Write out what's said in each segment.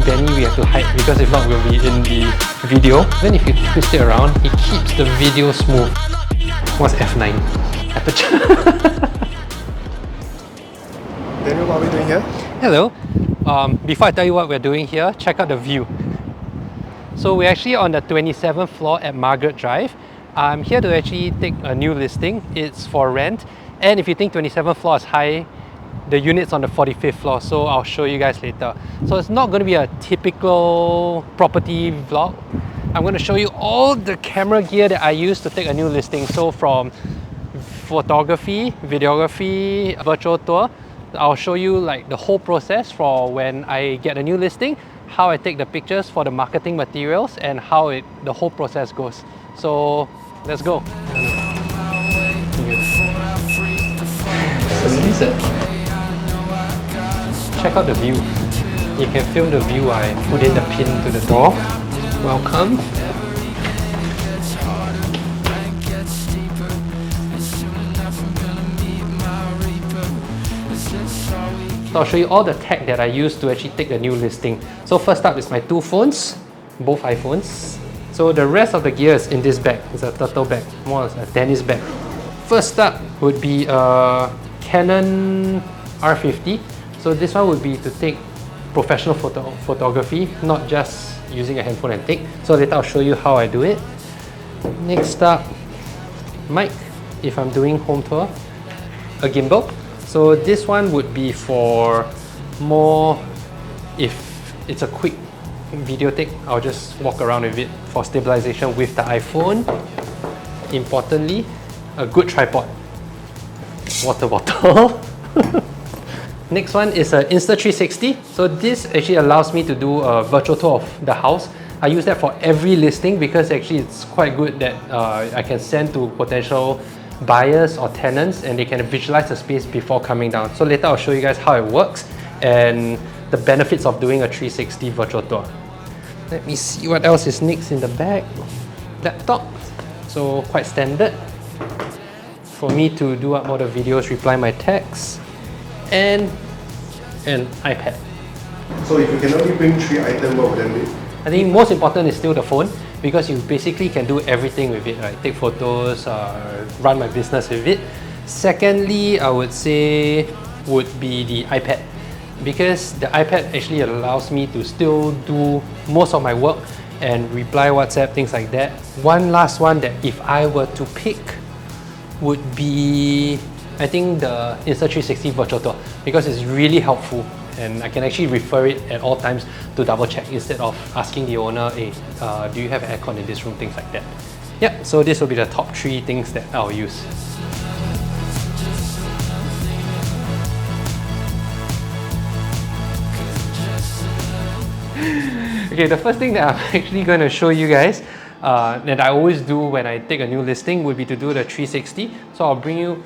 Danny we have to hide because if not we'll be in the video. Then if you twist it around, it keeps the video smooth. What's F9? Aperture. Daniel, what are we doing here? Hello. Before I tell you what we're doing here, check out the view. So we're actually on the 27th floor at Margaret Drive. I'm here to actually take a new listing. It's for rent. And if you think 27th floor is high, the unit's on the 45th floor, so I'll show you guys later. So it's not going to be a typical property vlog. I'm going to show you all the camera gear that I use to take a new listing. So from photography, videography, virtual tour, I'll show you like the whole process for when I get a new listing, how I take the pictures for the marketing materials, and how the whole process goes. So let's go. Check out the view. You can film the view. I put in the pin to the door. Welcome. So I'll show you all the tech that I use to actually take a new listing. So first up is my two phones, both iPhones. So the rest of the gear is in this bag. It's a turtle bag, more as a tennis bag. First up would be a Canon R50. So this one would be to take professional photography, not just using a handphone and take. So later I'll show you how I do it. Next up, mic, if I'm doing home tour. A gimbal. So this one would be for more, if it's a quick video take, I'll just walk around with it for stabilization with the iPhone. Importantly, a good tripod. Water bottle. Next one is an Insta360. So this actually allows me to do a virtual tour of the house. I use that for every listing because actually it's quite good that I can send to potential buyers or tenants and they can visualize the space before coming down. So later I'll show you guys how it works and the benefits of doing a 360 virtual tour. Let me see what else is next in the bag. Laptop, so quite standard for me to do up all the videos, reply my texts, and an iPad. So if you can only bring 3 items, what would that be? I think most important is still the phone because you basically can do everything with it, right? Take photos, run my business with it. Secondly, I would say would be the iPad because the iPad actually allows me to still do most of my work and reply WhatsApp, things like that. One last one that if I were to pick would be, I think, the Insta360 virtual tour because it's really helpful and I can actually refer it at all times to double check instead of asking the owner, hey, do you have aircon in this room, things like that. Yeah, so this will be the top 3 things that I'll use. Okay, the first thing that I'm actually going to show you guys that I always do when I take a new listing would be to do the 360. So I'll bring you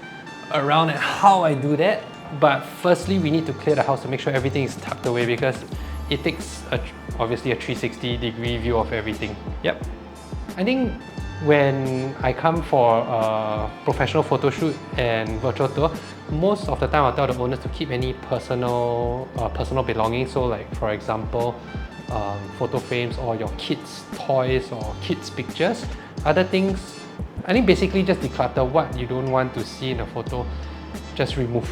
around at how I do that. But firstly, we need to clear the house to make sure everything is tucked away because it takes obviously a 360-degree view of everything. Yep. I think when I come for a professional photo shoot and virtual tour, most of the time I'll tell the owners to keep any personal belongings. So like, for example, photo frames or your kids' toys or kids' pictures. Other things, I think basically just declutter what you don't want to see in a photo, just remove.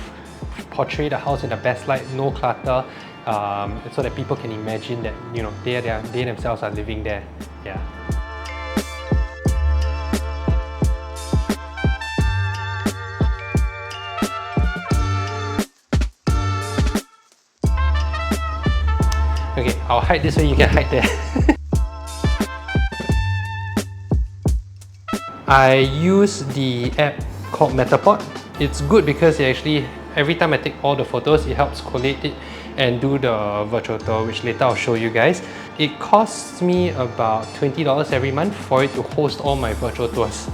Portray the house in the best light, no clutter, so that people can imagine that, you know, they themselves are living there. Yeah. Okay, I'll hide this way, you can hide there. I use the app called Metapod. It's good because it actually, every time I take all the photos, it helps collate it and do the virtual tour, which later I'll show you guys. It costs me about $20 every month for it to host all my virtual tours.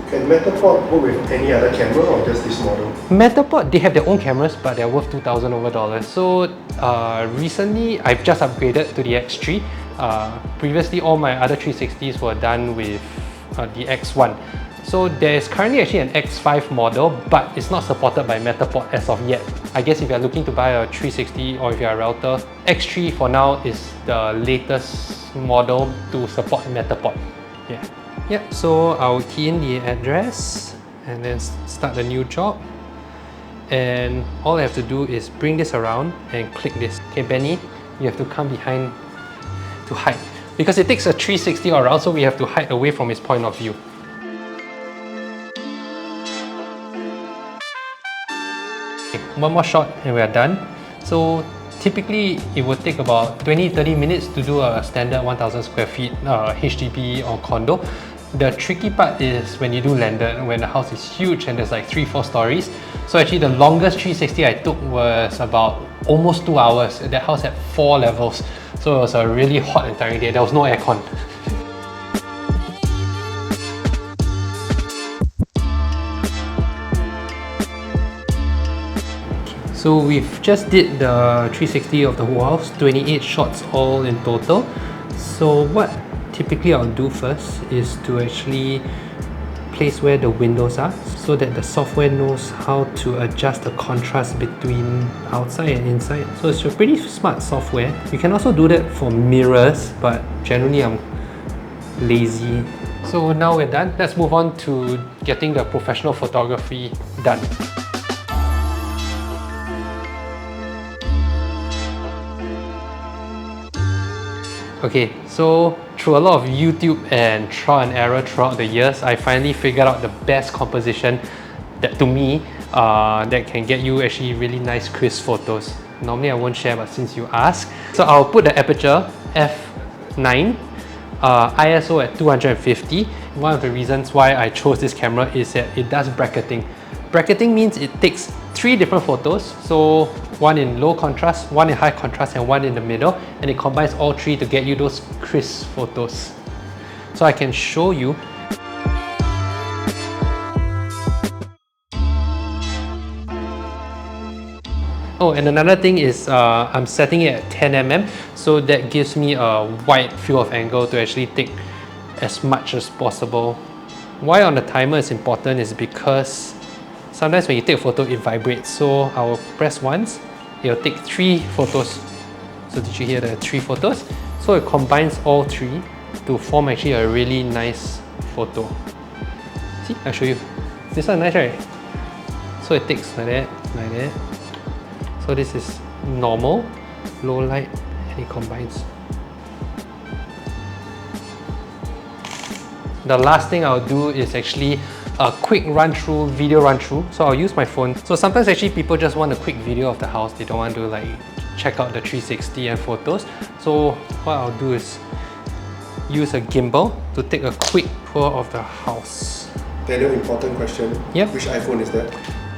Can Metapod work with any other camera or just this model? Metapod, they have their own cameras, but they're worth $2,000 over. So recently, I've just upgraded to the X3. Previously, all my other 360s were done with the X1. So there is currently actually an X5 model, but it's not supported by Matterport as of yet. I guess if you're looking to buy a 360 or if you're a Realtor, X3 for now is the latest model to support Matterport. Yeah. Yep, so I'll key in the address and then start the new job. And all I have to do is bring this around and click this. Okay, Benny, you have to come behind to hide. Because it takes a 360 around, so we have to hide away from his point of view. Okay, one more shot and we are done. So typically it would take about 20-30 minutes to do a standard 1000 square feet HDB or condo. The tricky part is when you do landed, when the house is huge and there's like 3-4 stories. So actually the longest 360 I took was about almost 2 hours. That house had 4 levels. So it was a really hot and tiring day. There was no aircon. So we've just did the 360 of the whole house, 28 shots all in total. So what typically I'll do first is to actually place where the windows are so that the software knows how to adjust the contrast between outside and inside. So it's a pretty smart software. You can also do that for mirrors, but generally I'm lazy. So now we're done. Let's move on to getting the professional photography done. Okay, so through a lot of YouTube and trial and error throughout the years, I finally figured out the best composition that to me that can get you actually really nice crisp photos. Normally I won't share, but since you ask. So I'll put the aperture f9, ISO at 250. One of the reasons why I chose this camera is that it does bracketing. Bracketing means it takes 3 different photos, so one in low contrast, one in high contrast, and one in the middle, and it combines all 3 to get you those crisp photos. So I can show you. Oh, and another thing is I'm setting it at 10 mm, so that gives me a wide field of angle to actually take as much as possible. Why on the timer is important is because sometimes when you take a photo, it vibrates. So I will press once, it'll take 3 photos. So did you hear the 3 photos? So it combines all 3 to form actually a really nice photo. See, I'll show you. This one nice, right? So it takes like that, like that. So this is normal, low light, and it combines. The last thing I'll do is actually a quick run-through, video run-through. So I'll use my phone. So sometimes actually people just want a quick video of the house. They don't want to like check out the 360 and photos. So what I'll do is use a gimbal to take a quick tour of the house. Daniel, important question. Yep. Which iPhone is that?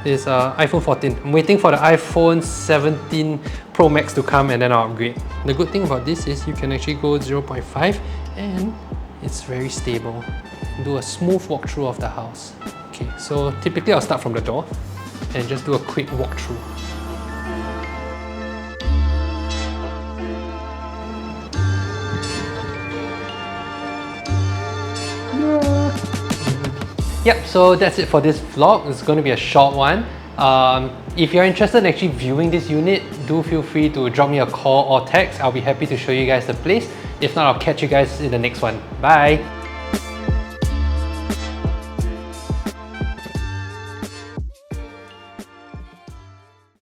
It's iPhone 14. I'm waiting for the iPhone 17 Pro Max to come and then I'll upgrade. The good thing about this is you can actually go 0.5 and it's very stable. Do a smooth walkthrough of the house. Okay, so typically I'll start from the door and just do a quick walkthrough. Yep, so that's it for this vlog. It's going to be a short one. If you're interested in actually viewing this unit, do feel free to drop me a call or text. I'll be happy to show you guys the place. If not, I'll catch you guys in the next one. Bye!